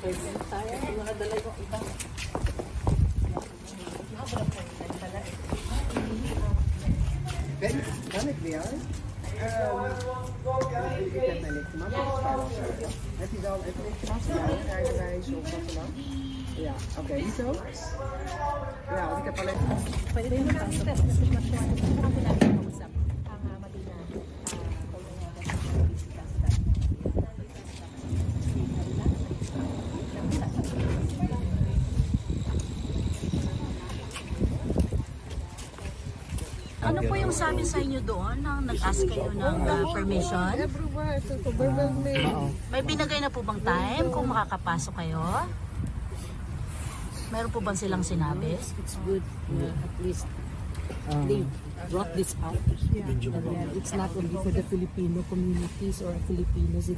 Kan ik weer? Ik heb mij niks gemaakt. Heb je dan even niks gemaakt? Rijbewijs of wat dan ook? Ja, oké, niet zo? Ja, want ik heb alleen... Pwede mo lang step sa sitwasyon. Marami natin kausap ang Madina. Ano po yung sabi sa inyo doon nang nag-ask kayo ng permission? Everywhere, so overwhelming. May binagay na po bang time kung makakapasok kayo? Meron po bang silang sinabi? It's good at least they brought this out. It's not only for the Filipino communities or Filipinos,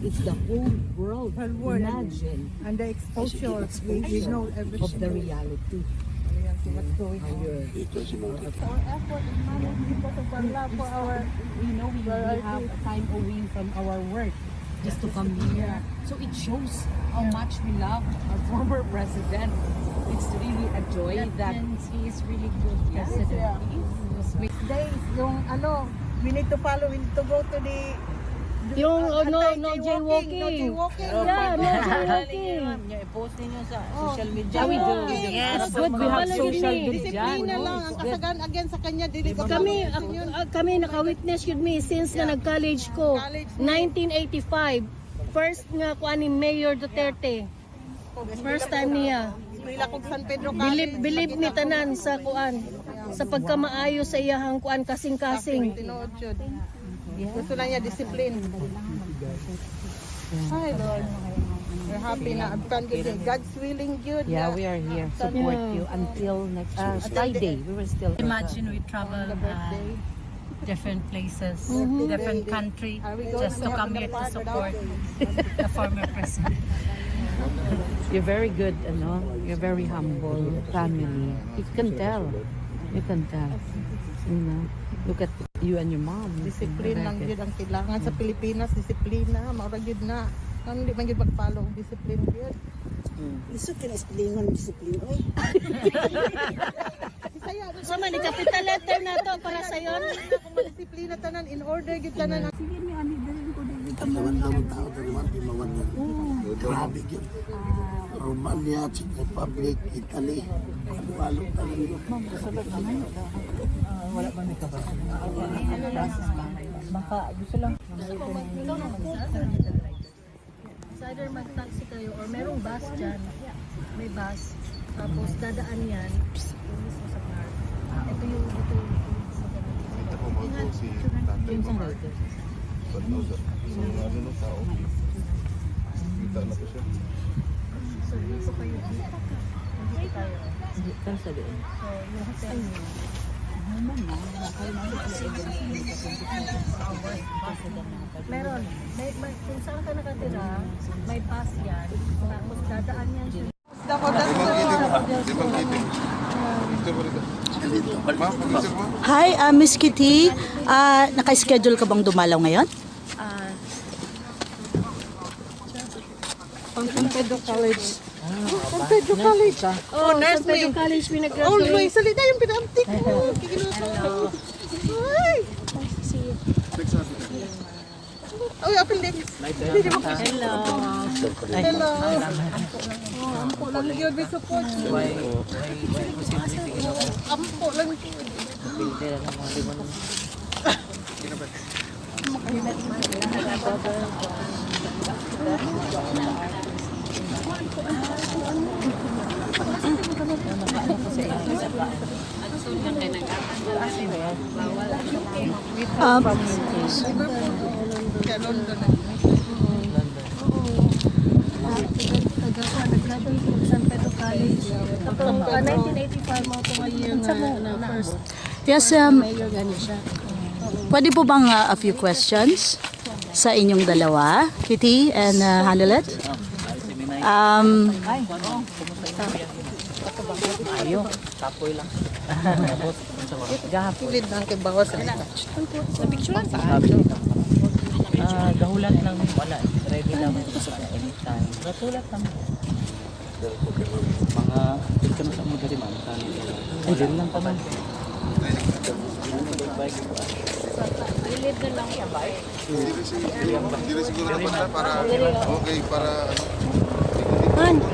it's the whole world. Imagine And the exposure, we know everything. of the reality. What's going on? Our effort and money because of our love for our, we have time away from our work just to come here. So it shows how much we love our former president. It's really a joy that he is really good president. Days, yung ano, we need to follow, we need to go to the... Yung no jaywalking. No jaywalking. Yeah, no jaywalking. I-post ninyo sa social media. Yeah, we do. Yes. Good, we have social media. Disiplina lang, ang kasagan again sa kanya, dili ka Kami naka-witness yun me since na nag-college ko. 1985. First nga ko ani Mayor Duterte. First time niya. Pila kog San Pedro College. Believe ni tanan sa kuan. Sa pagkamaayo sa iyahang kuan kasing-kasing. Tinuod yun. Gusto lang niya discipline. Hi Lord. We're happy na God's willing good. yeah, we are here support you until next Friday. We will still Imagine we travel different places, different country, just to come here to support the former president. You're very good, you're very humble family. You can tell. You can tell. Look at you and your mom. Discipline lang yun ang kailangan sa Pilipinas, disiplina, maura yun na. Ano di man yun magpalo, discipline yun. Lisod ka na esplingon, disiplin. Oy. So man, capital letter na to para sa yon. Kung disiplina tanan, in order yun tanan. Sige, may ani din ko din. Naman tao na naman, pimawan yan. Grabe yun. Romania, Czech Republic, Italy. Walo talaga yun. Wala ba may kabasa? Baka gusto lang. It's either mag-taxi kayo or merong bus dyan. May bus. Tapos dadaan yan. Yung mismo sa car. Ito yung sa ganun. So dito kayo dito. Dito tayo. So yung hotel niyo. Meron. Kung saan ka nakatira, may pass yan. Tapos dadaan yan siya. Hi, Miss Kitty. Naka-schedule ka bang dumalaw ngayon? San Pedro College. San Pedro College. Oh, San Pedro College, Oh, pinag-graduate. may salita yung pinamtik mo. Hello. Hi. Oh, appendix. Hello. Hello. Ampo lang yun, may support. Ampo lang yun. Kaya London. Nag-graduate ko sa San Pedro College. Tapos 1985 mo ito ngayon na first Yes, mayor gani siya. pwede po bang a few questions sa inyong dalawa, Kitty and Hanelet? Ayo, tapoy lang. Pilid lang kay bawas. Sa picture lang sa gahulan lang wala. Ready lang sa time. Ratulat lang. Mga ito na sa mo dari man. Ay, din lang pa man. Ilid na lang siya ba? Hindi rin siguro na para okay para ano.